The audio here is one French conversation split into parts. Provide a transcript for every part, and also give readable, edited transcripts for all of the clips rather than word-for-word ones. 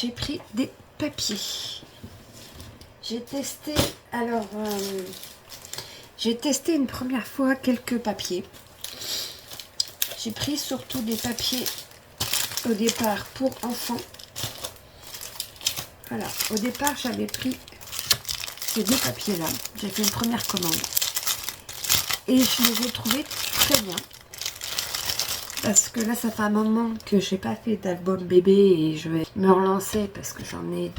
j'ai pris des papiers. J'ai testé, alors, j'ai testé une première fois quelques papiers. J'ai pris surtout des papiers au départ pour enfants. Voilà, au départ j'avais pris ces deux papiers là. J'ai fait une première commande. Et je les ai trouvés très bien. Parce que là ça fait un moment que j'ai pas fait d'album bébé et je vais me relancer parce que j'en ai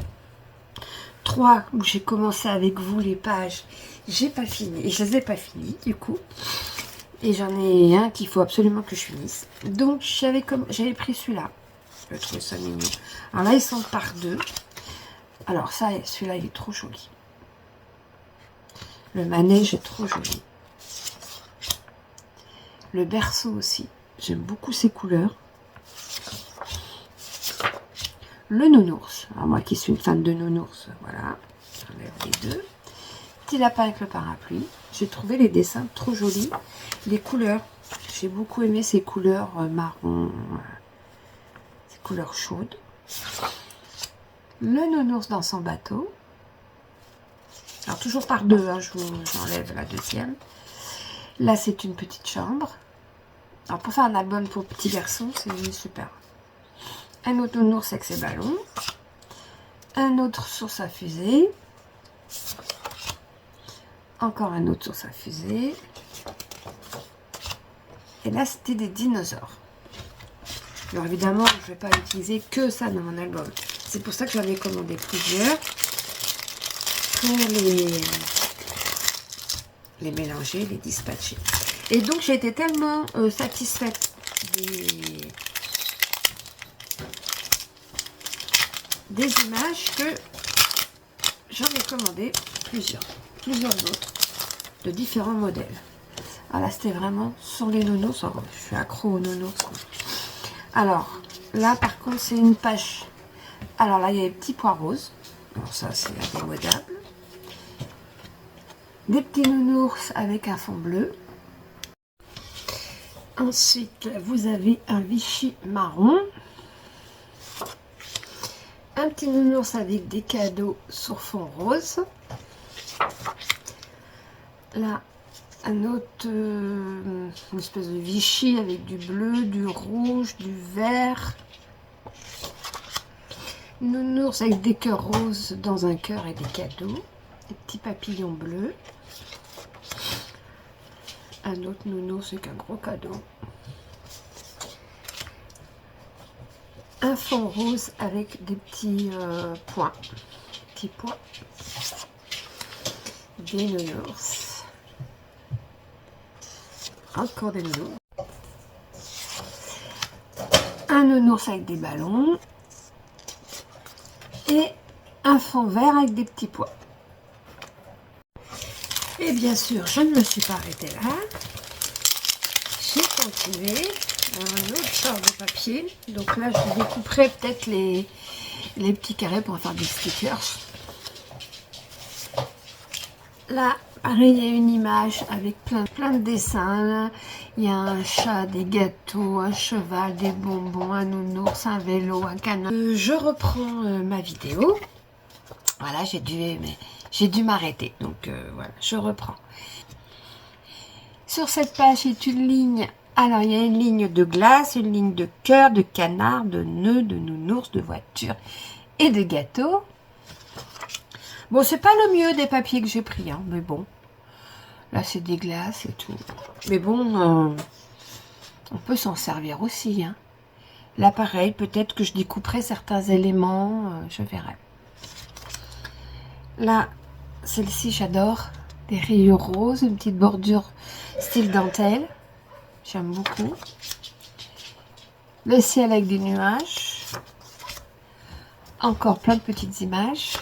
3 où j'ai commencé avec vous les pages. J'ai pas fini. Et je les ai pas finis du coup. Et j'en ai un qu'il faut absolument que je finisse. Donc j'avais pris celui-là. Je trouve ça mignon. Alors là ils sont par 2. Alors ça, celui-là il est trop joli. Le manège est trop joli. Le berceau aussi. J'aime beaucoup ces couleurs. Le nounours. Alors moi qui suis une fan de nounours, voilà. J'enlève les deux. Petit lapin avec le parapluie. J'ai trouvé les dessins trop jolis. Les couleurs. J'ai beaucoup aimé ces couleurs marron. Ces couleurs chaudes. Le nounours dans son bateau. Alors toujours par 2, hein, j'enlève la deuxième. Là c'est une petite chambre. Alors pour faire un album pour petits garçons, c'est super. Un autre nounours avec ses ballons. Un autre sur sa fusée. Encore un autre sur sa fusée. Et là c'était des dinosaures. Alors évidemment je ne vais pas utiliser que ça dans mon album. C'est pour ça que j'en ai commandé plusieurs. Pour les mélanger, les dispatcher. Et donc j'ai été tellement satisfaite des images que j'en ai commandé plusieurs autres de différents modèles. Alors là c'était vraiment sur les nounours. Oh, je suis accro aux nounours. Alors là par contre c'est une page. Alors là il y a les petits pois roses. Alors ça c'est indémodable. Des petits nounours avec un fond bleu. Ensuite, vous avez un Vichy marron. Un petit nounours avec des cadeaux sur fond rose. Là, un autre, une espèce de Vichy avec du bleu, du rouge, du vert. Nounours avec des cœurs roses dans un cœur et des cadeaux. Des petits papillons bleus. Un autre nounours avec un gros cadeau. Un fond rose avec des petits points. Petits points. Des nounours. Encore des nounours. Un nounours avec des ballons. Et un fond vert avec des petits pois. Et bien sûr, je ne me suis pas arrêtée là. J'ai continué un autre genre de papier. Donc là, je découperai peut-être les petits carrés pour faire des stickers. Là, pareil, il y a une image avec plein de dessins. Il y a un chat, des gâteaux, un cheval, des bonbons, un nounours, un vélo, un canon. Je reprends ma vidéo. Voilà, j'ai dû m'arrêter. Donc voilà, je reprends. Sur cette page, est une ligne. Alors, il y a une ligne de glace, une ligne de cœur, de canard, de nœuds, de nounours, de voitures et de gâteaux. Bon, c'est pas le mieux des papiers que j'ai pris, hein, mais bon. Là, c'est des glaces et tout. Mais bon, on peut s'en servir aussi. Hein. Là, pareil, peut-être que je découperai certains éléments, je verrai. Là, celle-ci, j'adore. Des rayures roses, une petite bordure style dentelle. J'aime beaucoup. Le ciel avec des nuages. Encore plein de petites images.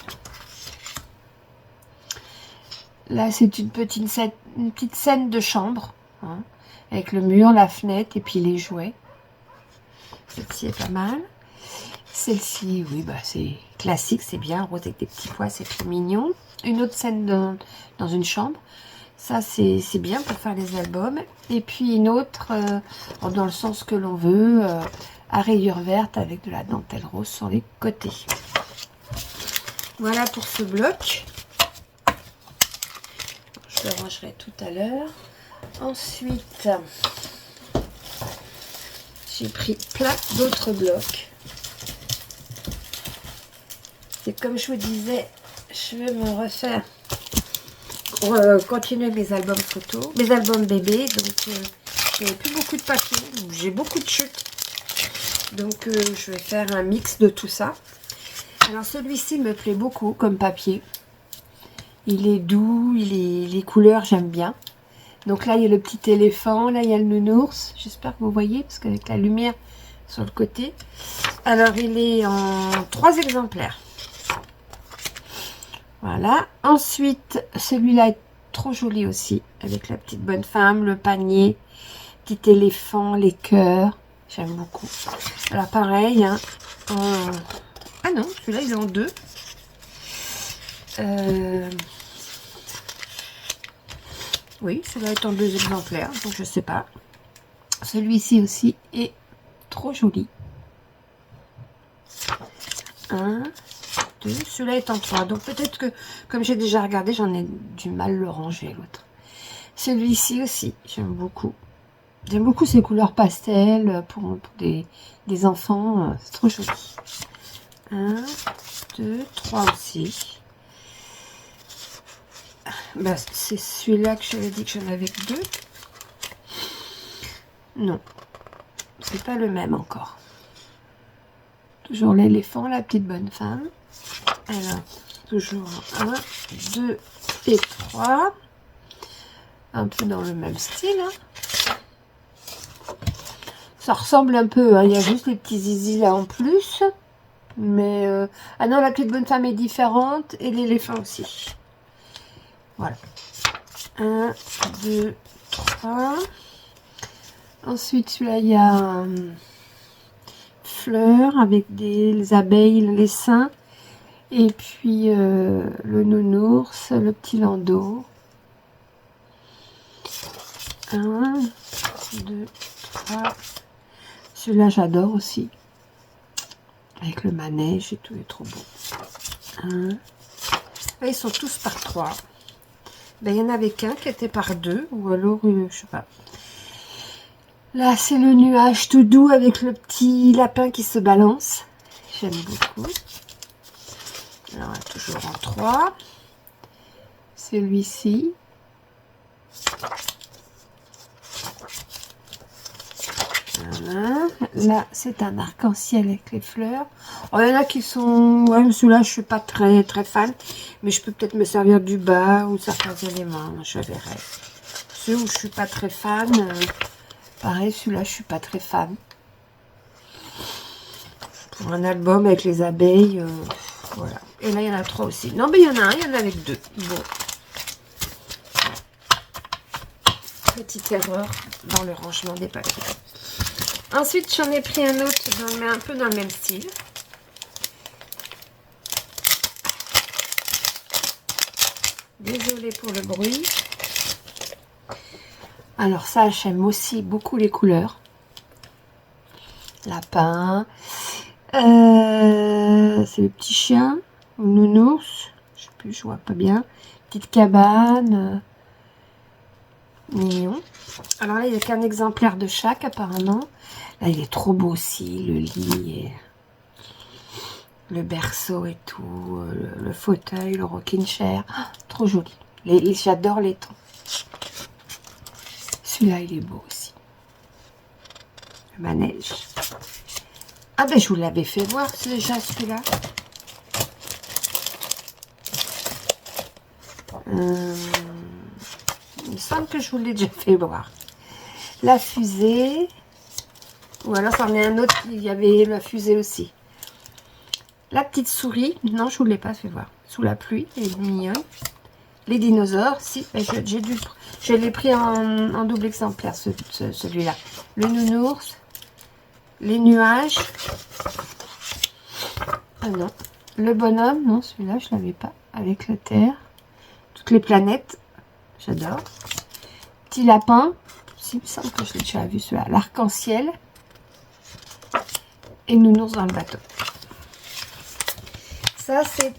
Là, c'est une petite scène de chambre. Hein, avec le mur, la fenêtre et puis les jouets. Celle-ci est pas mal. Celle-ci, oui, bah c'est classique, c'est bien. Rose avec des petits pois, c'est trop mignon. Une autre scène dans une chambre. Ça, c'est bien pour faire les albums. Et puis une autre, dans le sens que l'on veut, à rayures vertes avec de la dentelle rose sur les côtés. Voilà pour ce bloc. Je le rangerai tout à l'heure. Ensuite, j'ai pris plein d'autres blocs. Et comme je vous disais, je vais me refaire pour continuer mes albums photos, mes albums bébés. Donc, j'ai plus beaucoup de papier, j'ai beaucoup de chutes. Donc, je vais faire un mix de tout ça. Alors, celui-ci me plaît beaucoup comme papier. Il est doux, les couleurs, j'aime bien. Donc là, il y a le petit éléphant, là, il y a le nounours. J'espère que vous voyez, parce qu'avec la lumière sur le côté. Alors, il est en 3 exemplaires. Voilà. Ensuite, celui-là est trop joli aussi, avec la petite bonne femme, le panier, petit éléphant, les cœurs. J'aime beaucoup. Alors, pareil, hein, ah non, celui-là, il est en 2. Oui, celui-là est en 2 exemplaires, donc je sais pas. Celui-ci aussi est trop joli. 1, 2, celui-là est en 3. Donc peut-être que, comme j'ai déjà regardé, j'en ai du mal le ranger, l'autre. Celui-ci aussi, j'aime beaucoup. J'aime beaucoup ces couleurs pastel pour des enfants. C'est trop joli. 1, 2, 3 aussi. Ben, c'est celui-là que j'avais dit que j'en avais que 2. Non, c'est pas le même encore. Toujours l'éléphant, la petite bonne femme. Alors, toujours 1, 2 et 3. Un peu dans le même style. Hein. Ça ressemble un peu, hein. Il y a juste les petits zizi là en plus. Mais, ah non, la petite bonne femme est différente et l'éléphant aussi. Voilà. 1, 2, 3. Ensuite, celui-là, il y a fleurs avec des abeilles, les seins. Et puis, le nounours, le petit landau. 1, 2, 3. Celui-là, j'adore aussi. Avec le manège et tout, il est trop beau. 1. Là, ils sont tous par 3. Ben, il y en avait qu'un qui était par 2, ou alors, je sais pas. Là, c'est le nuage tout doux avec le petit lapin qui se balance. J'aime beaucoup. Alors, toujours en 3. Celui-ci. Voilà. Là, c'est un arc-en-ciel avec les fleurs. Oh, il y en a qui sont... Ouais, celui-là, je suis pas très fan. Mais je peux peut-être me servir du bas ou certains éléments. Je verrai. Ceux où je suis pas très fan... pareil, celui-là, je suis pas très fan. Pour un album avec les abeilles, voilà. Et là, il y en a 3 aussi. Non, mais il y en a un, il y en a avec 2. Bon. Petite erreur dans le rangement des papiers. Ensuite, j'en ai pris un autre, mais un peu dans le même style. Désolée pour le bruit. Alors ça, j'aime aussi beaucoup les couleurs. Lapin. C'est le petit chien. Ou nounours. Je sais plus, je vois pas bien. Petite cabane. Mignon. Alors là, il n'y a qu'un exemplaire de chaque apparemment. Là, il est trop beau aussi. Le lit et le berceau et tout. Le fauteuil, le rocking chair. Oh, trop joli. J'adore les tons. Celui-là, il est beau aussi. Le manège. Ah ben, je vous l'avais fait voir déjà celui-là. Il me semble que je vous l'ai déjà fait voir. La fusée. Ou alors, c'en est un autre, il y avait la fusée aussi. La petite souris. Non, je ne vous l'ai pas fait voir. Sous la pluie, elle est mignonne. Les dinosaures, si, je l'ai pris en double exemplaire, celui-là. Le nounours, les nuages. Ah non, le bonhomme, non, celui-là, je ne l'avais pas. Avec la Terre, toutes les planètes, j'adore. Petit lapin, si, il me semble que je l'ai déjà vu, celui-là. L'arc-en-ciel. Et le nounours dans le bateau. Ça, c'est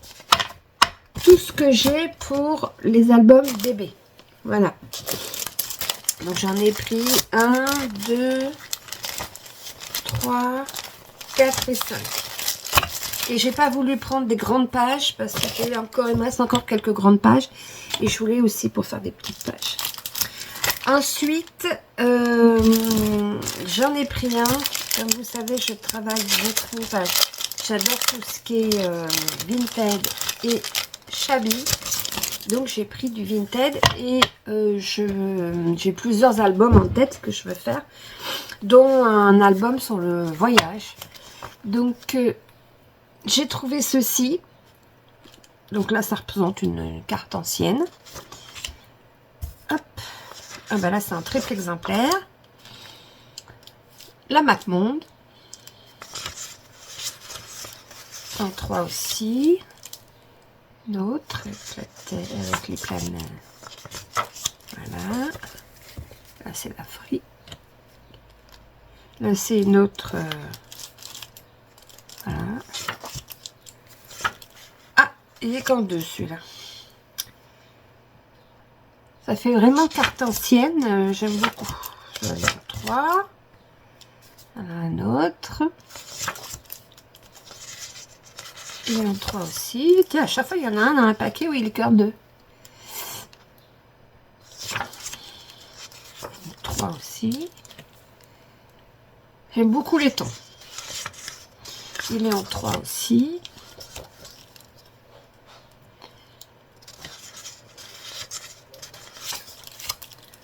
tout ce que j'ai pour les albums bébés. Voilà. Donc j'en ai pris 1, 2, 3, 4 et 5. Et j'ai pas voulu prendre des grandes pages parce qu'il me reste encore quelques grandes pages. Et je voulais aussi pour faire des petites pages. Ensuite, j'en ai pris un. Comme vous savez, je travaille beaucoup. Enfin, j'adore tout ce qui est Vinted et Shabby. Donc j'ai pris du Vinted et j'ai plusieurs albums en tête que je veux faire, dont un album sur le voyage. Donc j'ai trouvé ceci. Donc là ça représente une carte ancienne. Hop. Ah ben là c'est un triple exemplaire. La MapMonde. En 3 aussi. Une autre avec les planètes. Voilà. Là c'est la frite. Là c'est une autre. Voilà. Ah, il est qu'en deux celui-là. Ça fait vraiment carte ancienne. J'aime beaucoup. Je vais aller en 3. Voilà un autre. Et en 3 aussi. Tiens, à chaque fois, il y en a un dans un paquet où il est cœur 2. 3 aussi. J'aime beaucoup les tons. Il est en 3 aussi.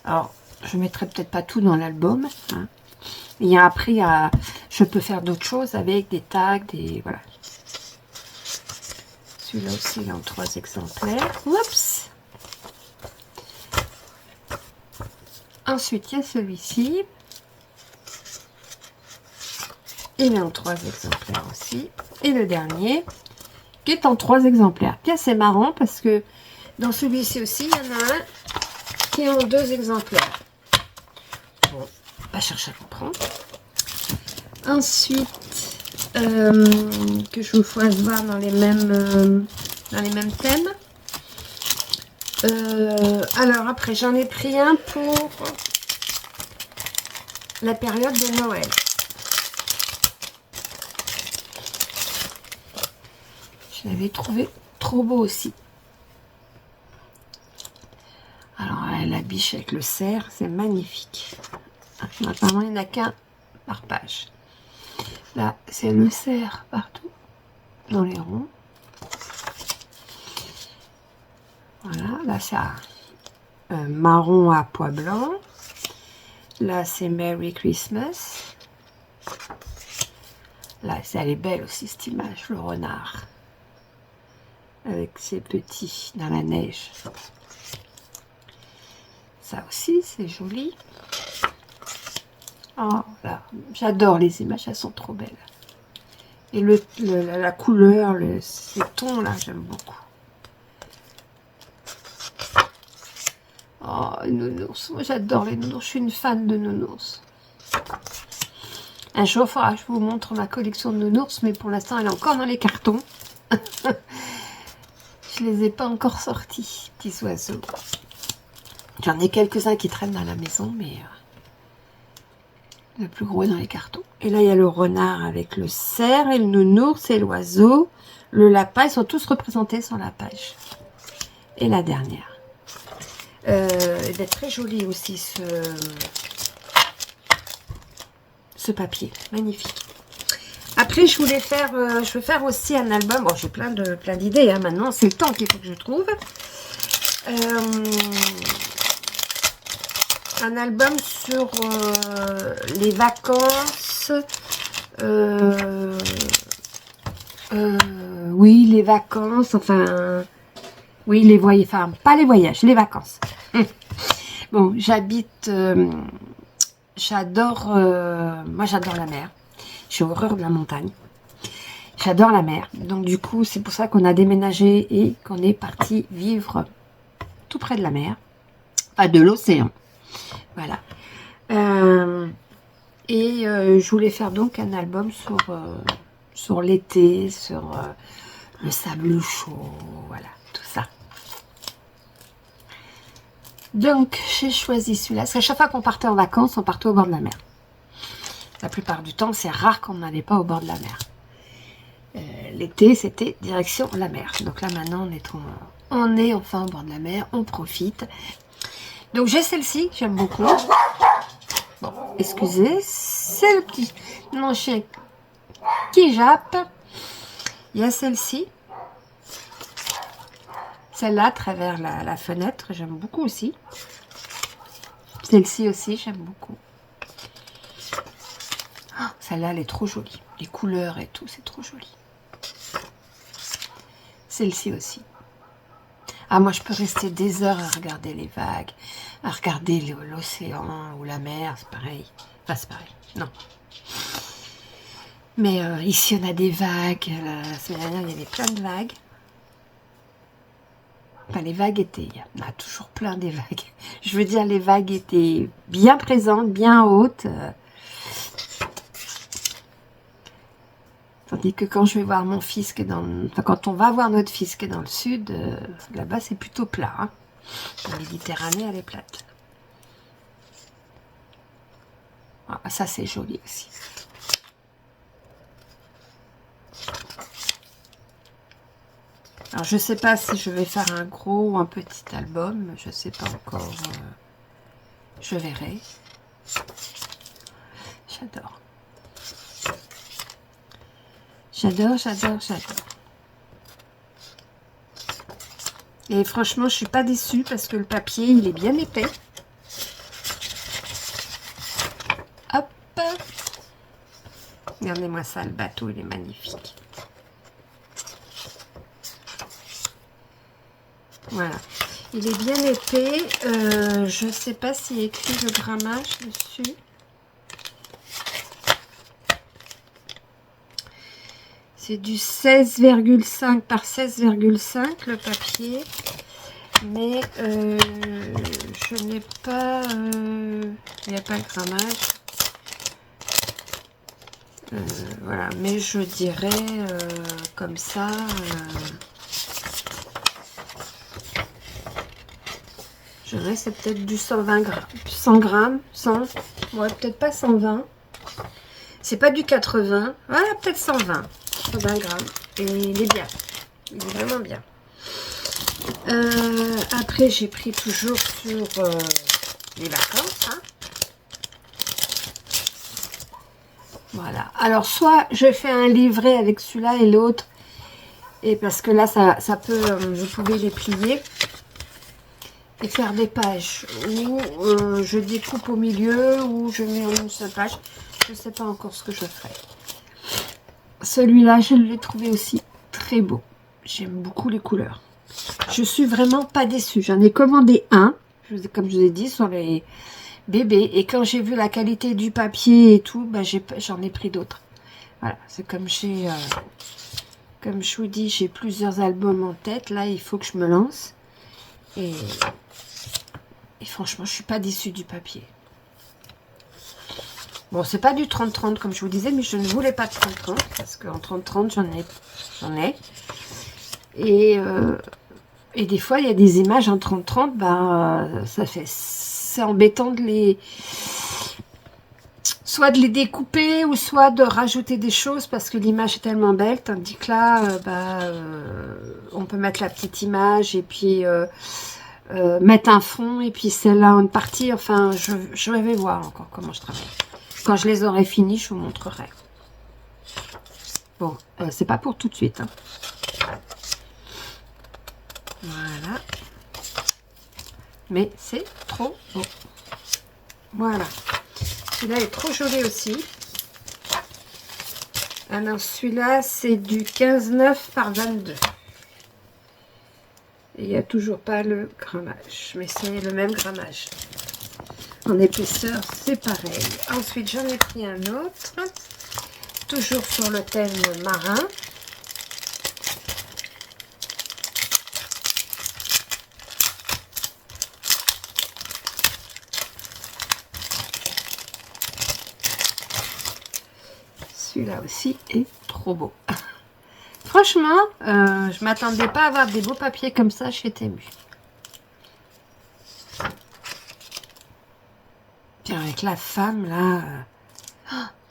Alors, je ne mettrai peut-être pas tout dans l'album. Hein. Et après, je peux faire d'autres choses avec des tags, des... Voilà. Celui-là aussi, il est en 3 exemplaires. Oups! Ensuite, il y a celui-ci. Il est en 3 exemplaires aussi. Et le dernier, qui est en 3 exemplaires. Tiens, c'est marrant parce que dans celui-ci aussi, il y en a un qui est en 2 exemplaires. Bon, pas chercher à comprendre. Ensuite, que je vous fasse voir dans les mêmes thèmes. Alors après, j'en ai pris un pour la période de Noël. Je l'avais trouvé trop beau aussi. Alors, la biche avec le cerf, c'est magnifique. Apparemment, il n'y en a qu'un par page. Là, c'est le cerf partout, dans les ronds. Voilà, là, c'est marron à pois blanc. Là, c'est Merry Christmas. Là, elle est belle aussi, cette image, le renard. Avec ses petits dans la neige. Ça aussi, c'est joli. Oh là, j'adore les images, elles sont trop belles. Et la couleur, ces tons là, j'aime beaucoup. Oh, nounours, moi j'adore les nounours, je suis une fan de nounours. Un jour, il faudra que je vous montre ma collection de nounours, mais pour l'instant, elle est encore dans les cartons. Je les ai pas encore sortis, petits oiseaux. J'en ai quelques-uns qui traînent dans la maison, mais le plus gros est dans les cartons. Et là, il y a le renard avec le cerf, et le nounours, et l'oiseau, le lapin. Ils sont tous représentés sur la page. Et la dernière. Il est très joli aussi, ce papier. Magnifique. Après, je veux faire aussi un album. Bon, j'ai plein d'idées. Hein, maintenant, c'est le temps qu'il faut que je trouve. Un album sur les vacances. Oui, les vacances. Enfin, oui, les voyages. Enfin, pas les voyages, les vacances. Bon, j'habite. J'adore. Moi, j'adore la mer. J'ai horreur de la montagne. J'adore la mer. Donc, du coup, c'est pour ça qu'on a déménagé et qu'on est parti vivre tout près de la mer. Pas de l'océan. Voilà. Je voulais faire donc un album sur l'été, sur le sable chaud. Voilà. tout ça. Donc, j'ai choisi celui-là. Parce qu'à chaque fois qu'on partait en vacances, on partait au bord de la mer. La plupart du temps, c'est rare qu'on n'allait pas au bord de la mer. L'été, c'était direction la mer. Donc là, maintenant, on est enfin au bord de la mer. On profite. Donc, j'ai celle-ci, j'aime beaucoup. Bon, excusez, c'est le petit mon chien qui jappe. Il y a celle-ci. Celle-là, à travers la fenêtre, j'aime beaucoup aussi. Celle-ci aussi, j'aime beaucoup. Oh, celle-là, elle est trop jolie. Les couleurs et tout, c'est trop joli. Celle-ci aussi. Ah, moi, je peux rester des heures à regarder les vagues, à regarder l'océan ou la mer, c'est pareil. Enfin, c'est pareil, non. Mais ici, on a des vagues. La semaine dernière, il y avait plein de vagues. Enfin, les vagues étaient... Il y en a toujours plein des vagues. Je veux dire, les vagues étaient bien présentes, bien hautes. Tandis que quand je vais voir mon fils qui est dans... Enfin, quand on va voir notre fils qui est dans le sud, là-bas, c'est plutôt plat. Hein. La Méditerranée, elle est plate. Ah, ça, c'est joli aussi. Alors, je sais pas si je vais faire un gros ou un petit album. Je sais pas encore. Je verrai. J'adore. J'adore, j'adore, j'adore. Et franchement, je suis pas déçue parce que le papier, il est bien épais. Hop. Regardez-moi ça, le bateau, il est magnifique. Voilà. Il est bien épais. Je sais pas s'il y a écrit le grammage dessus. C'est du 16,5 par 16,5 le papier. Mais je n'ai pas... il n'y a pas le grammage. Voilà. Mais je dirais comme ça... je dirais c'est peut-être du 120 grammes. 100 grammes, 100. Ouais, peut-être pas 120. C'est pas du 80. Voilà, peut-être 120. 120 grammes. Et il est bien. Il est vraiment bien. Après, j'ai pris toujours sur les vacances. Hein. Voilà. Alors, soit je fais un livret avec celui-là et l'autre. Et parce que là, ça peut... vous pouvez les plier. Et faire des pages. Ou je découpe au milieu. Ou je mets en une seule page. Je ne sais pas encore ce que je ferai. Celui-là, je l'ai trouvé aussi très beau. J'aime beaucoup les couleurs. Je suis vraiment pas déçue. J'en ai commandé un, comme je vous ai dit, sur les bébés. Et quand j'ai vu la qualité du papier et tout, bah, j'en ai pris d'autres. Voilà, c'est comme comme je vous dis, j'ai plusieurs albums en tête. Là, il faut que je me lance. Et franchement, je suis pas déçue du papier. Bon, c'est pas du 30-30 comme je vous disais, mais je ne voulais pas de 30-30 parce qu'en 30-30, j'en ai. Et des fois, il y a des images en 30-30, bah, c'est embêtant de les... soit de les découper ou soit de rajouter des choses parce que l'image est tellement belle, tandis que là, on peut mettre la petite image et puis mettre un fond et puis celle-là une partie. Enfin, je vais voir encore comment je travaille. Quand je les aurai finis, je vous montrerai. Bon, c'est pas pour tout de suite. Hein. Voilà. Mais c'est trop beau. Voilà. Celui-là est trop joli aussi. Alors, celui-là, c'est du 15,9 par 22. Et il n'y a toujours pas le grammage. Mais c'est le même grammage. En épaisseur, c'est pareil. Ensuite, j'en ai pris un autre. Toujours sur le thème marin. Celui-là aussi est trop beau. Franchement, je m'attendais pas à avoir des beaux papiers comme ça chez Temu. Puis avec la femme là,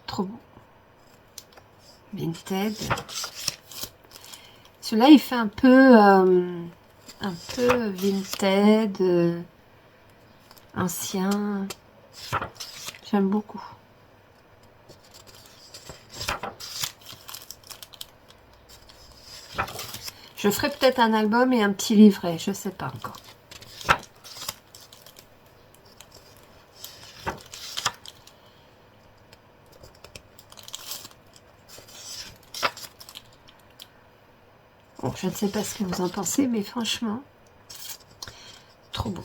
trop beau. Vinted. Celui-là, il fait un peu Vinted, ancien. J'aime beaucoup. Je ferai peut-être un album et un petit livret, je sais pas encore. Bon, je ne sais pas ce que vous en pensez, mais franchement, trop beau.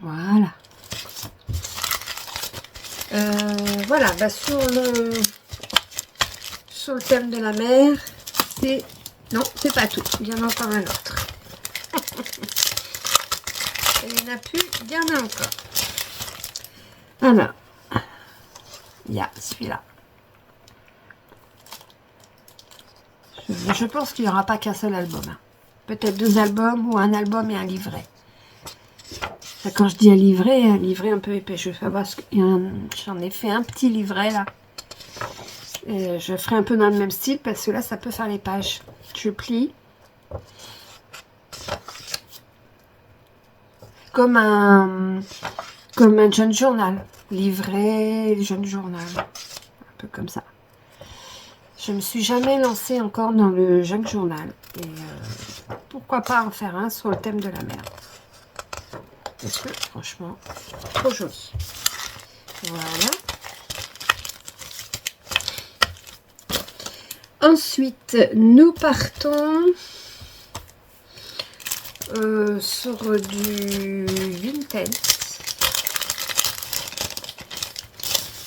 Voilà. Voilà, bah sur le thème de la mer, c'est... Non, c'est pas tout. Il y en a encore un autre. Il n'y en a plus, il y en a encore. Alors, il y a celui-là. Je pense qu'il n'y aura pas qu'un seul album. Hein. Peut-être 2 albums ou un album et un livret. Quand je dis un livret un peu épais. Je vais voir ce j'en ai fait un petit livret là. Et je ferai un peu dans le même style parce que là, ça peut faire les pages. Je plie. Comme un jeune journal. Livret, jeune journal. Un peu comme ça. Je me suis jamais lancée encore dans le jeune journal. Et pourquoi pas en faire un sur le thème de la mer. Parce que franchement, trop joli. Voilà. Ensuite, nous partons sur du Vinted.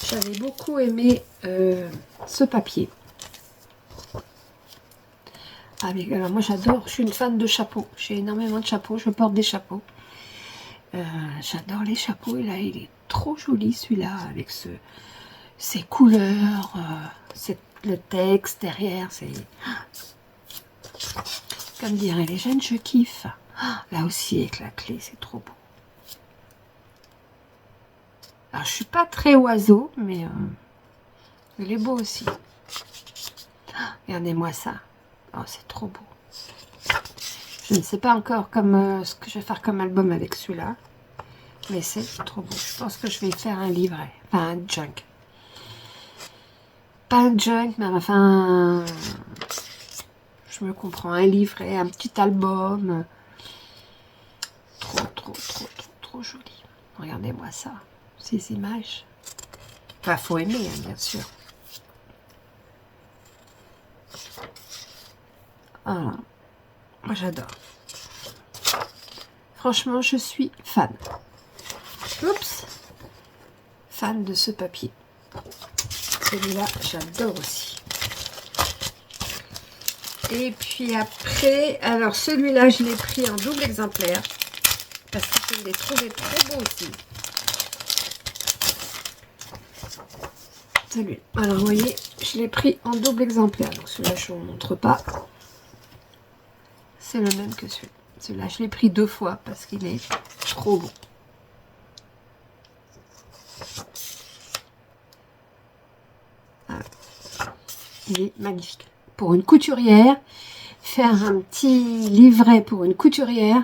J'avais beaucoup aimé ce papier. Alors moi j'adore, je suis une fan de chapeaux. J'ai énormément de chapeaux, je porte des chapeaux. J'adore les chapeaux et là il est trop joli celui-là avec ses couleurs, le texte derrière, c'est comme diraient les jeunes, je kiffe. Là aussi avec la clé, c'est trop beau. Alors je suis pas très oiseau, mais il est beau aussi. Regardez-moi ça. Oh, c'est trop beau. Je ne sais pas encore ce que je vais faire comme album avec celui-là. Mais c'est trop beau. Je pense que je vais faire un livret. Enfin, un junk. Pas un junk, mais enfin... Je me comprends. Un livret, un petit album. Trop joli. Regardez-moi ça. Ces images. Enfin, faut aimer, hein, bien sûr. Voilà. Moi, j'adore. Franchement, je suis fan. Oups. Fan de ce papier. Celui-là, j'adore aussi. Et puis après, alors celui-là, je l'ai pris en double exemplaire. Parce que je l'ai trouvé très beau aussi. Celui-là. Alors, vous voyez, je l'ai pris en double exemplaire. Donc celui-là, je ne vous montre pas. C'est le même que celui-là. Celui-là, je l'ai pris 2 fois parce qu'il est trop beau. Voilà. Il est magnifique. Pour une couturière, faire un petit livret pour une couturière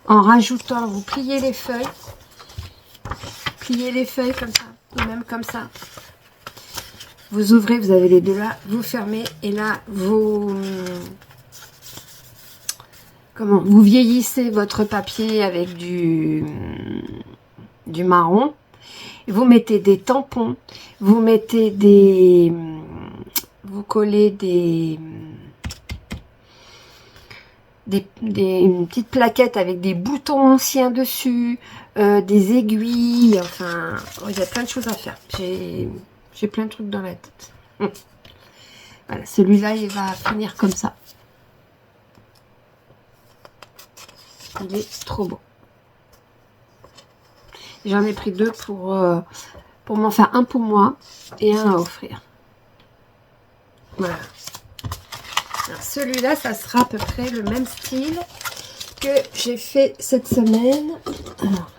en rajoutant, vous pliez les feuilles comme ça, ou même comme ça. Vous ouvrez, vous avez les deux là, vous fermez et là, vous vieillissez votre papier avec du marron. Vous mettez des tampons, vous collez une petite plaquette avec des boutons anciens dessus, des aiguilles, enfin, il y a plein de choses à faire. J'ai plein de trucs dans la tête. Voilà, celui-là, il va finir comme ça. Il est trop beau. J'en ai pris 2 pour m'en faire un pour moi et un à offrir. Voilà. Celui-là, ça sera à peu près le même style que j'ai fait cette semaine. Alors,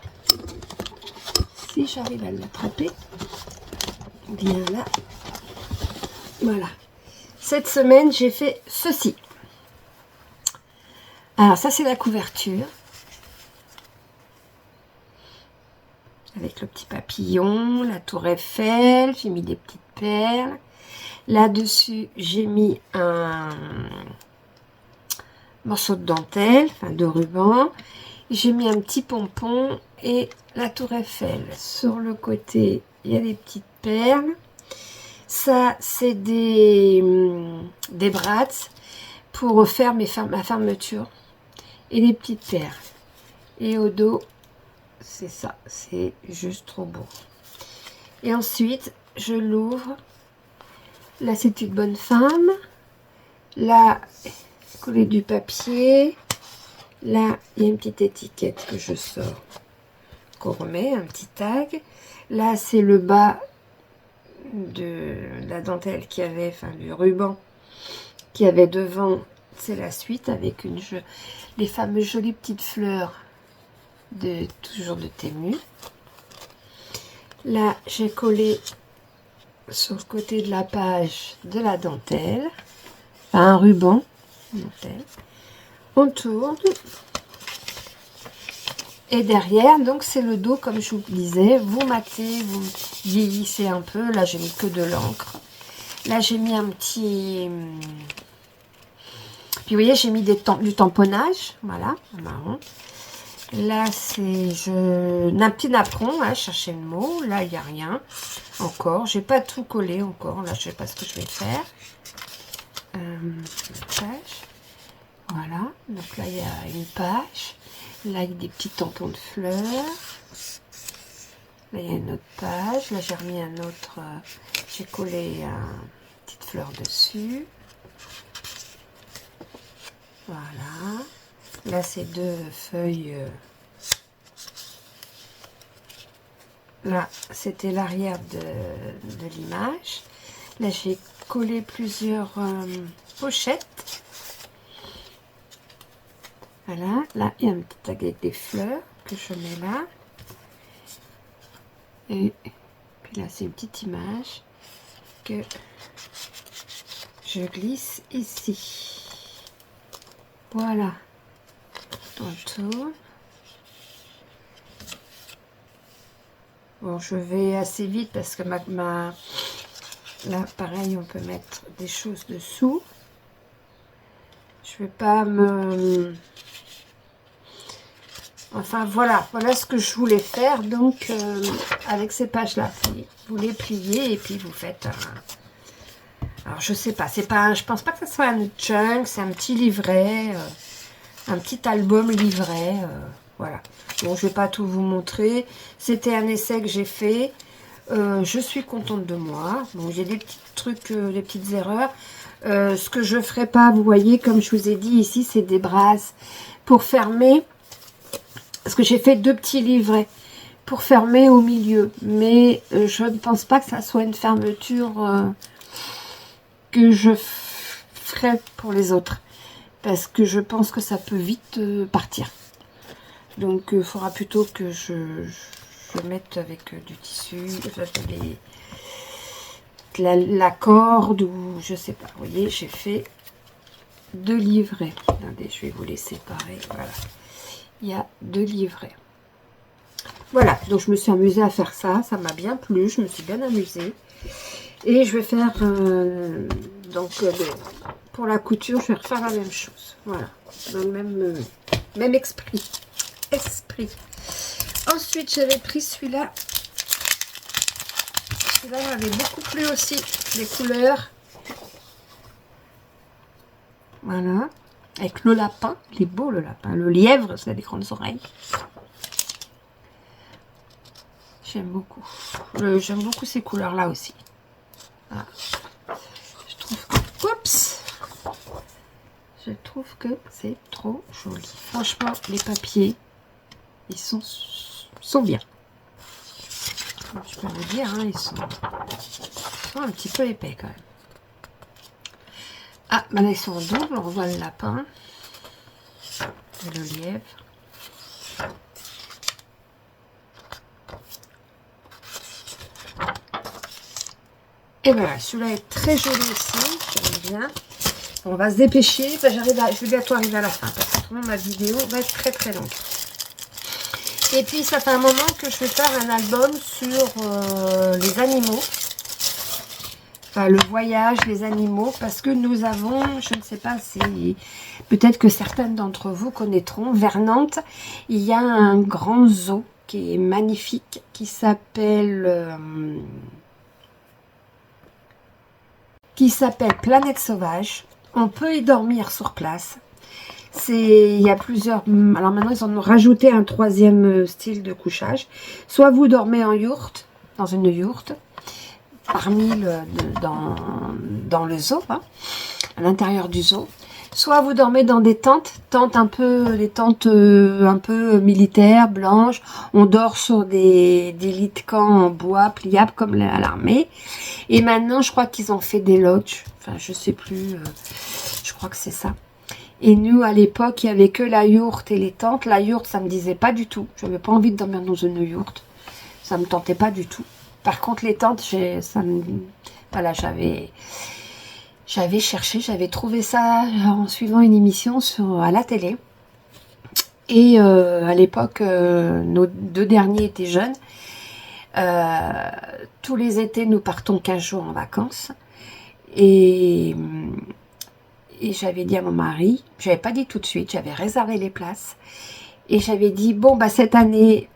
si j'arrive à l'attraper, bien là. Voilà. Cette semaine, j'ai fait ceci. Alors, ça, c'est la couverture. Avec le petit papillon, la tour Eiffel, j'ai mis des petites perles. Là-dessus, j'ai mis un morceau de dentelle, enfin de ruban. J'ai mis un petit pompon et la tour Eiffel. Sur le côté, il y a des petites perles. Ça, c'est des brats pour faire ma fermeture. Et des petites perles. Et au dos, c'est ça. C'est juste trop beau. Et ensuite, je l'ouvre. Là, c'est une bonne femme. Là, coller du papier. Là, il y a une petite étiquette que je sors. Qu'on remet, un petit tag. Là, c'est le bas de la dentelle qui avait, enfin du ruban qui avait devant. C'est la suite avec les fameuses jolies petites fleurs toujours de Temu. Là, j'ai collé sur le côté de la page de la dentelle, enfin, un ruban dentelle. On tourne et derrière, donc c'est le dos comme je vous disais. Vous matez, vous vieillissez un peu. Là, j'ai mis que de l'encre. Là, j'ai mis un petit. Puis vous voyez, j'ai mis du tamponnage, voilà, en marron. Là, c'est un petit napperon, hein, chercher le mot. Là, il n'y a rien encore. J'ai pas tout collé encore. Là, je sais pas ce que je vais faire. Page. Voilà. Donc là, il y a une page. Là, il y a des petits tampons de fleurs. Là, il y a une autre page. Là, j'ai remis un autre. J'ai collé une petite fleur dessus. Voilà. Là, c'est 2 feuilles. Là, c'était l'arrière de l'image. Là, j'ai collé plusieurs pochettes. Voilà. Là, il y a un petit tag avec des fleurs que je mets là. Et puis là, c'est une petite image que je glisse ici. Voilà. On tourne. Bon, je vais assez vite parce que là, pareil, on peut mettre des choses dessous. Je vais pas me... Enfin, voilà ce que je voulais faire. Donc, avec ces pages-là, vous les pliez et puis vous faites un... Alors, je sais pas, c'est pas, je pense pas que ce soit un chunk, c'est un petit livret, un petit album livret, voilà. Bon, je vais pas tout vous montrer. C'était un essai que j'ai fait. Je suis contente de moi. Bon, il y a des petits trucs, des petites erreurs. Ce que je ferai pas, vous voyez, comme je vous ai dit ici, c'est des brasses pour fermer. Parce que j'ai fait 2 petits livrets pour fermer au milieu. Mais je ne pense pas que ça soit une fermeture que je ferai pour les autres. Parce que je pense que ça peut vite partir. Donc, il faudra plutôt que je mette avec du tissu, la corde ou je sais pas. Vous voyez, j'ai fait 2 livrets. Attendez, je vais vous les séparer. Voilà. Il y a 2 livrets. Voilà, donc je me suis amusée à faire ça. Ça m'a bien plu, je me suis bien amusée. Et je vais faire, pour la couture, je vais refaire la même chose. Voilà, dans le même esprit. Ensuite, j'avais pris celui-là. Celui-là m'avait beaucoup plu aussi. Les couleurs. Voilà. Avec le lapin. Il est beau, le lapin. Le lièvre, ça a des grandes oreilles. J'aime beaucoup. J'aime beaucoup ces couleurs-là aussi. Voilà. Je trouve que... trouve que c'est trop joli. Franchement, les papiers, ils sont bien. Je peux vous dire, hein, ils sont un petit peu épais quand même. Ah, maintenant ils sont en double, on voit le lapin et le lièvre. Et voilà, celui-là est très joli aussi, j'aime bien. On va se dépêcher, je vais bientôt arriver à la fin, parce que sinon ma vidéo va être très très longue. Et puis ça fait un moment que je vais faire un album sur les animaux. Enfin, le voyage, les animaux, parce que nous avons, je ne sais pas si, peut-être que certaines d'entre vous connaîtront, vers Nantes, il y a un grand zoo qui est magnifique, qui s'appelle Planète Sauvage. On peut y dormir sur place. Il y a plusieurs... Alors maintenant, ils en ont rajouté un troisième style de couchage. Soit vous dormez en yourte, dans une yourte, dans le zoo, hein, à l'intérieur du zoo. Soit vous dormez dans des tentes un peu militaires, blanches. On dort sur des lits de camp en bois pliables comme à l'armée. Et maintenant, je crois qu'ils ont fait des lodges. Enfin, je sais plus. Je crois que c'est ça. Et nous, à l'époque, il n'y avait que la yourte et les tentes. La yourte, ça me disait pas du tout. Je n'avais pas envie de dormir dans une yourte. Ça me tentait pas du tout. Par contre, les tentes, voilà, j'avais cherché, j'avais trouvé ça en suivant une émission à la télé. Et à l'époque, nos deux derniers étaient jeunes. Tous les étés, nous partons 15 jours en vacances. Et j'avais dit à mon mari, je n'avais pas dit tout de suite, j'avais réservé les places. Et j'avais dit, bon, bah cette année,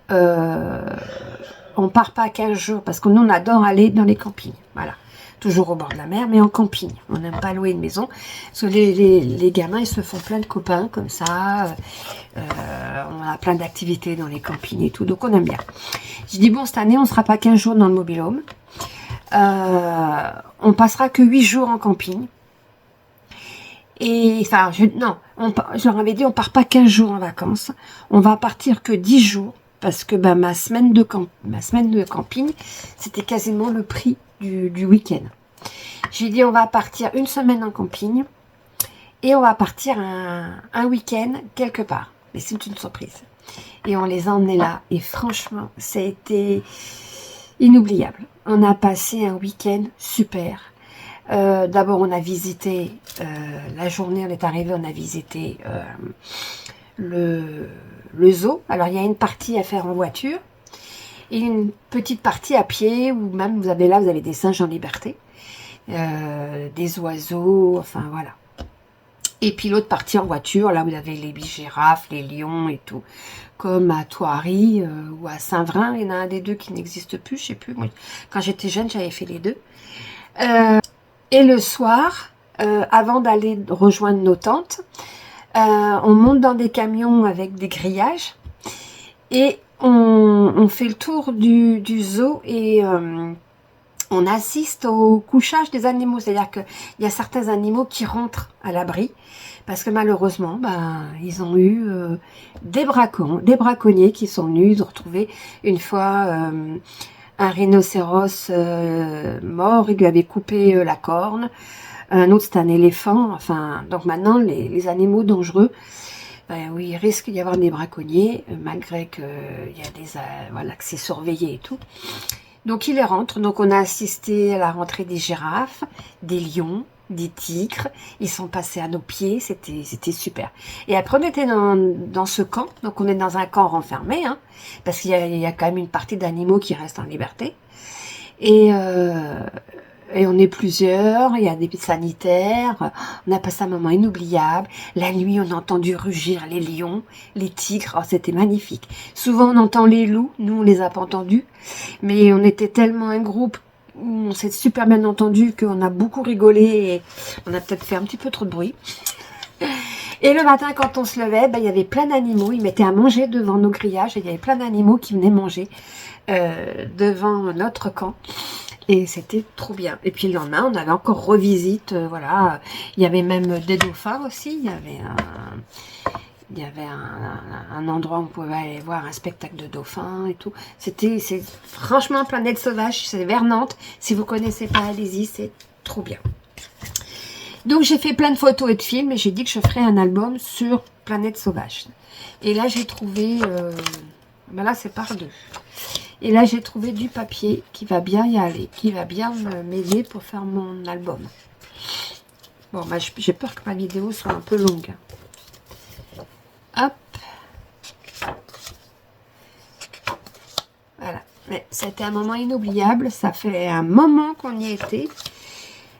on part pas 15 jours, parce que nous, on adore aller dans les campings. Voilà. Toujours au bord de la mer, mais en camping. On n'aime pas louer une maison. Parce que les gamins, ils se font plein de copains, comme ça. On a plein d'activités dans les campings et tout. Donc, on aime bien. J'ai dit, bon, cette année, on ne sera pas 15 jours dans le mobil-home. On passera que 8 jours en camping. Et, enfin, je leur avais dit, on part pas 15 jours en vacances. On va partir que 10 jours. Parce que bah, ma semaine de camping, c'était quasiment le prix du week-end. J'ai dit on va partir une semaine en camping et on va partir un week-end quelque part. Mais c'est une surprise. Et on les a emmenés là. Et franchement, ça a été inoubliable. On a passé un week-end super. D'abord, on a visité, la journée, on est arrivé, on a visité le zoo. Alors, il y a une partie à faire en voiture et une petite partie à pied où même vous avez des singes en liberté, des oiseaux, enfin voilà. Et puis l'autre partie en voiture, là vous avez les girafes, les lions et tout, comme à Thoiry ou à Saint-Vrain. Il y en a un des deux qui n'existe plus, je sais plus. Moi, quand j'étais jeune, j'avais fait les deux. Et le soir, avant d'aller rejoindre nos tentes, on monte dans des camions avec des grillages et on fait le tour du zoo et on assiste au couchage des animaux. C'est-à-dire qu'il y a certains animaux qui rentrent à l'abri parce que malheureusement, ils ont eu des braconniers qui sont venus. Ils ont retrouvé une fois un rhinocéros mort, il lui avait coupé la corne. Un autre, c'est un éléphant. Enfin, donc maintenant, les animaux dangereux, oui, il risque d'y avoir des braconniers, malgré que il y a voilà, que c'est surveillé et tout. Donc, il les rentre. Donc, on a assisté à la rentrée des girafes, des lions, des tigres. Ils sont passés à nos pieds. C'était super. Et après, on était dans ce camp. Donc, on est dans un camp renfermé, hein, parce qu'il y a quand même une partie d'animaux qui restent en liberté. Et on est plusieurs, il y a des sanitaires, on a passé un moment inoubliable. La nuit, on a entendu rugir les lions, les tigres, oh, c'était magnifique. Souvent, on entend les loups, nous, on les a pas entendus. Mais on était tellement un groupe où on s'est super bien entendu qu'on a beaucoup rigolé et on a peut-être fait un petit peu trop de bruit. Et le matin, quand on se levait, il y avait plein d'animaux, ils mettaient à manger devant nos grillages et il y avait plein d'animaux qui venaient manger devant notre camp. Et c'était trop bien. Et puis le lendemain, on avait encore revisite, voilà. Il y avait même des dauphins aussi. Il y avait un endroit où on pouvait aller voir un spectacle de dauphins et tout. C'est franchement Planète Sauvage, c'est vers Nantes. Si vous connaissez pas, allez-y, c'est trop bien. Donc j'ai fait plein de photos et de films et j'ai dit que je ferais un album sur Planète Sauvage. Et là j'ai trouvé, ben là c'est par deux. Et là j'ai trouvé du papier qui va bien y aller, qui va bien m'aider pour faire mon album. Bon, bah, j'ai peur que ma vidéo soit un peu longue. Hop. Voilà. Mais c'était un moment inoubliable. Ça fait un moment qu'on y était.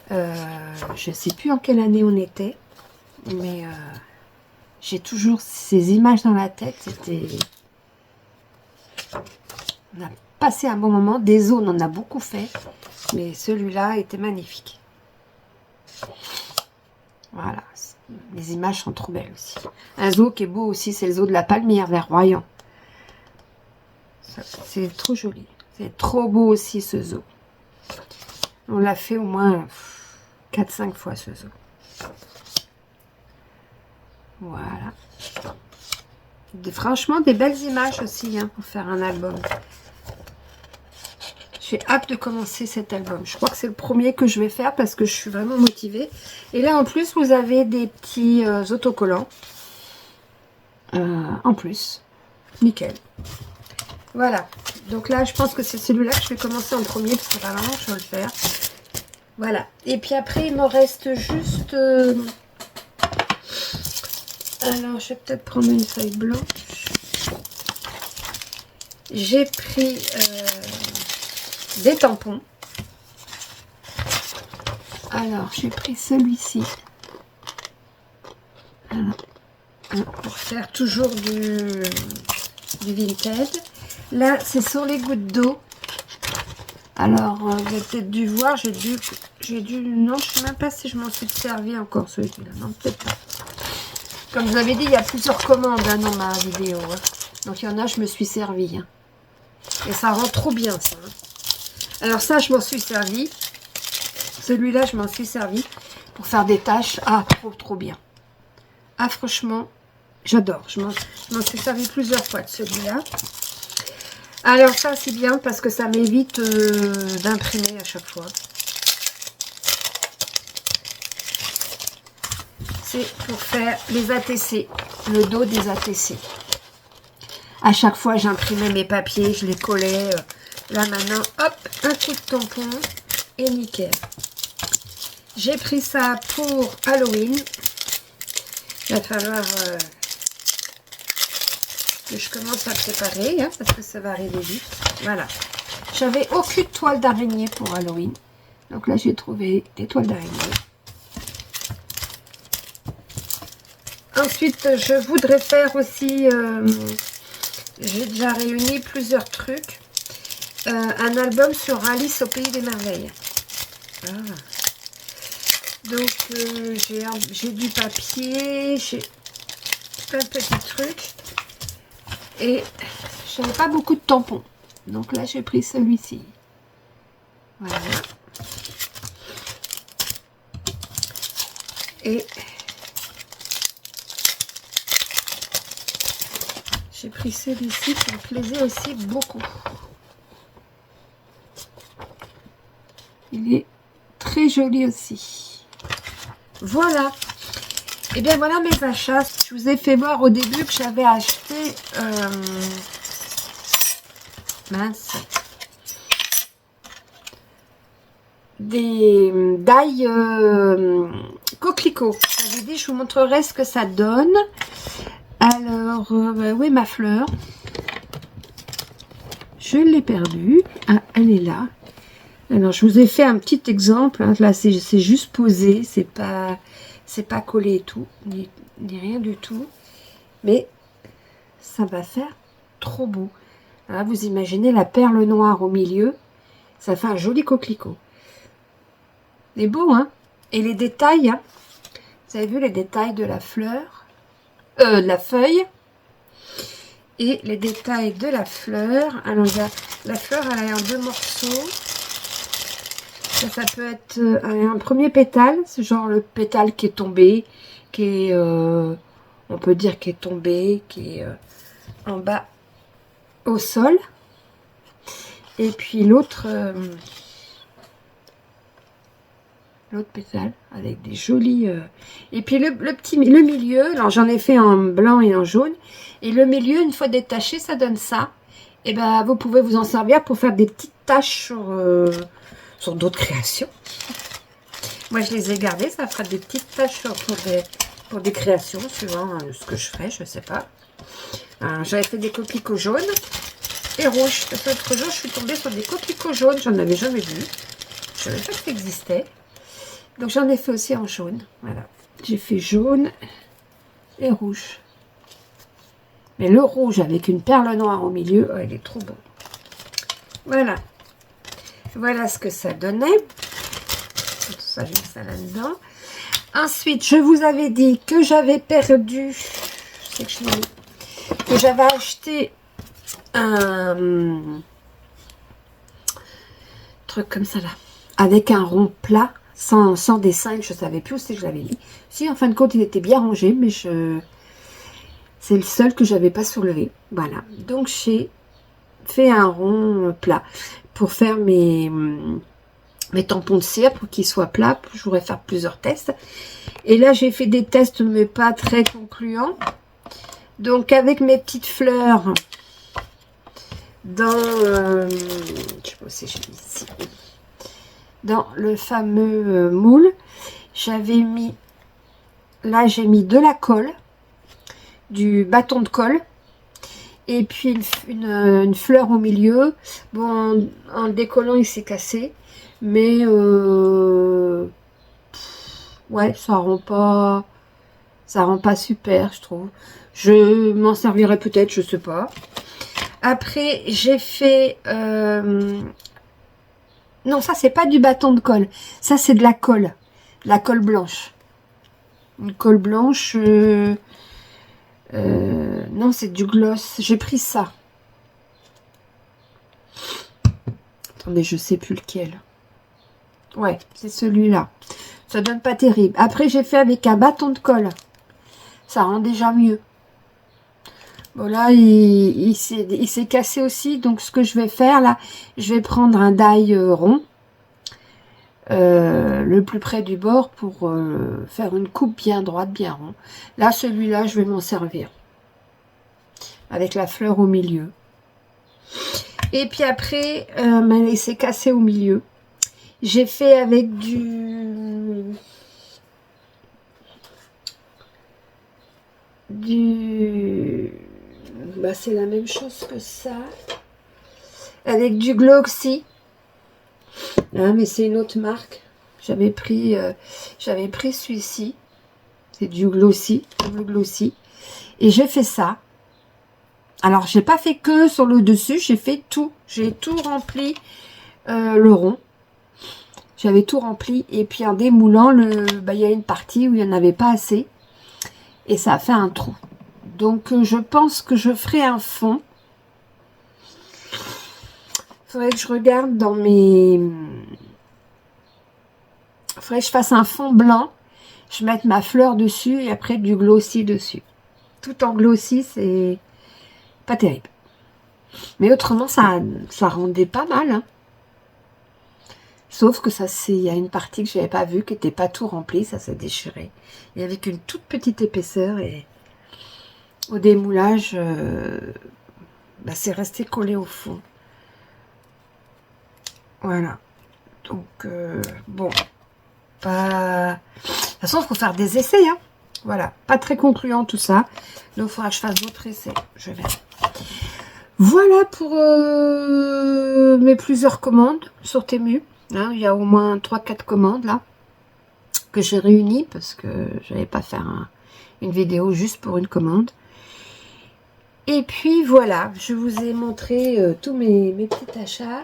Je ne sais plus en quelle année on était. Mais j'ai toujours ces images dans la tête. On a passé un bon moment. Des zoos, on en a beaucoup fait. Mais celui-là était magnifique. Voilà. Les images sont trop belles aussi. Un zoo qui est beau aussi, c'est le zoo de la Palmière vers Royan. C'est trop joli. C'est trop beau aussi ce zoo. On l'a fait au moins 4-5 fois ce zoo. Voilà. Franchement, des belles images aussi hein, pour faire un album. J'ai hâte de commencer cet album. Je crois que c'est le premier que je vais faire parce que je suis vraiment motivée. Et là, en plus, vous avez des petits autocollants. En plus. Nickel. Voilà. Donc là, je pense que c'est celui-là que je vais commencer en premier parce que vraiment, je vais le faire. Voilà. Et puis après, il me reste juste... Alors, je vais peut-être prendre une feuille blanche. J'ai pris... des tampons. Alors, j'ai pris celui-ci. Pour faire toujours du vintage. Là, c'est sur les gouttes d'eau. Alors, vous avez peut-être dû voir, j'ai dû... Non, je ne sais même pas si je m'en suis servi encore, celui-là. Non, peut-être pas. Comme je vous avais dit, il y a plusieurs commandes hein, dans ma vidéo. Hein. Donc, il y en a, je me suis servi. Hein. Et ça rend trop bien, ça. Hein. Alors ça, je m'en suis servi. Celui-là, je m'en suis servi pour faire des tâches. Ah, trop bien. Ah, franchement, j'adore. Je m'en suis servi plusieurs fois de celui-là. Alors ça, c'est bien parce que ça m'évite d'imprimer à chaque fois. C'est pour faire les ATC, le dos des ATC. À chaque fois, j'imprimais mes papiers, je les collais... Là maintenant, hop, un coup de tampon et nickel. J'ai pris ça pour Halloween. Il va falloir que je commence à préparer hein, parce que ça va arriver vite. Voilà. J'avais aucune toile d'araignée pour Halloween. Donc là, j'ai trouvé des toiles d'araignée. Ensuite, je voudrais faire aussi... j'ai déjà réuni plusieurs trucs. Un album sur Alice au Pays des Merveilles. Ah. Donc, j'ai du papier, j'ai plein de petits trucs. Et je n'avais pas beaucoup de tampons. Donc là, j'ai pris celui-ci. Voilà. Et j'ai pris celui-ci qui me plaisait aussi beaucoup. Il est très joli aussi. Voilà. Et bien voilà mes achats. Je vous ai fait voir au début que j'avais acheté des d'ail coquelicot. J'avais dit je vous montrerai ce que ça donne. Alors où est ma fleur? Je l'ai perdue. Ah, elle est là. Alors, je vous ai fait un petit exemple. Hein. Là, c'est juste posé. C'est pas collé et tout. Ni rien du tout. Mais ça va faire trop beau. Là, vous imaginez la perle noire au milieu. Ça fait un joli coquelicot. C'est beau, hein? Et les détails, hein? Vous avez vu les détails de la fleur? De la feuille. Et les détails de la fleur. Alors, la fleur, elle est en deux morceaux. Ça peut être un premier pétale, c'est genre le pétale qui est tombé, qui est, on peut dire qui est tombé, qui est en bas au sol. Et puis l'autre pétale avec des jolis... Et puis le milieu, alors j'en ai fait en blanc et en jaune. Et le milieu, une fois détaché, ça donne ça. Et ben vous pouvez vous en servir pour faire des petites taches sur d'autres créations. Moi je les ai gardées, ça fera des petites taches pour des créations, suivant ce que je ferai, je sais pas. J'avais fait des coquelicots jaunes et rouges. L'autre jour, je suis tombée sur des coquelicots jaunes, j'en avais jamais vu. Je savais pas que ça existait. Donc j'en ai fait aussi en jaune. Voilà. J'ai fait jaune et rouge. Mais le rouge avec une perle noire au milieu, oh, il est trop beau. Voilà. Voilà ce que ça donnait. Tout ça, j'ai mis ça là-dedans. Ensuite, je vous avais dit que j'avais perdu, que j'avais acheté un truc comme ça là, avec un rond plat, sans dessin, je ne savais plus où c'est que je l'avais mis. Si, en fin de compte, il était bien rangé, mais c'est le seul que j'avais pas soulevé. Voilà, donc j'ai fait un rond plat pour faire mes tampons de cire pour qu'ils soient plats. Je voudrais faire plusieurs tests. Et là, j'ai fait des tests, mais pas très concluants. Donc, avec mes petites fleurs dans... je sais pas si j'ai mis ici. Dans le fameux moule, j'avais mis... Là, j'ai mis de la colle, du bâton de colle. Et puis, une fleur au milieu. Bon, en le décollant, il s'est cassé. Mais ouais, ça rend pas super, je trouve. Je m'en servirai peut-être, je sais pas. Après, j'ai fait non, ça c'est pas du bâton de colle, ça c'est de la colle blanche, une colle blanche. Non, c'est du gloss. J'ai pris ça. Attendez, je sais plus lequel. Ouais, c'est celui-là. Ça donne pas terrible. Après, j'ai fait avec un bâton de colle. Ça rend déjà mieux. Bon, là, il s'est cassé aussi. Donc, ce que je vais faire, là, je vais prendre un die rond. Le plus près du bord pour faire une coupe bien droite, bien rond. Là, celui-là, je vais m'en servir. Avec la fleur au milieu. Et puis après, il s'est cassé au milieu. J'ai fait avec bah, c'est la même chose que ça. Avec du Glossy. Hein, mais c'est une autre marque. J'avais pris celui-ci. C'est du Glossy. Le Glossy. Et j'ai fait ça. Alors, j'ai pas fait que sur le dessus. J'ai fait tout. J'ai tout rempli le rond. J'avais tout rempli et puis en démoulant, il y a une partie où il n'y en avait pas assez et ça a fait un trou. Donc je pense que je ferai un fond. Il faudrait que je regarde dans mes... Il faudrait que je fasse un fond blanc. Je mette ma fleur dessus et après du glossy dessus. Tout en glossy, c'est pas terrible. Mais autrement, ça rendait pas mal, hein. Sauf que ça, il y a une partie que je n'avais pas vue, qui n'était pas tout remplie, ça s'est déchiré. Et avec une toute petite épaisseur, et au démoulage, c'est resté collé au fond. Voilà. Donc, bon, pas... De toute façon, il faut faire des essais, hein. Voilà, pas très concluant tout ça. Donc, il faudra que je fasse d'autres essais. Je vais. Voilà pour mes plusieurs commandes sur Temu. Hein, il y a au moins 3-4 commandes là que j'ai réunies parce que je n'allais pas faire une vidéo juste pour une commande. Et puis voilà, je vous ai montré tous mes petits achats.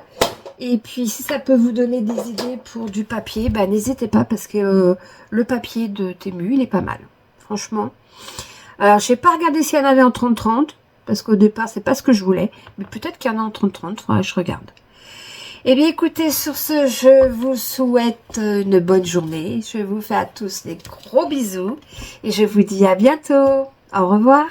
Et puis si ça peut vous donner des idées pour du papier, n'hésitez pas parce que le papier de Temu, il est pas mal. Franchement. Alors, je n'ai pas regardé s'il y en avait en 30-30 parce qu'au départ, c'est pas ce que je voulais. Mais peut-être qu'il y en a en 30-30, faudra que je regarde. Eh bien écoutez, sur ce, je vous souhaite une bonne journée. Je vous fais à tous des gros bisous et je vous dis à bientôt. Au revoir.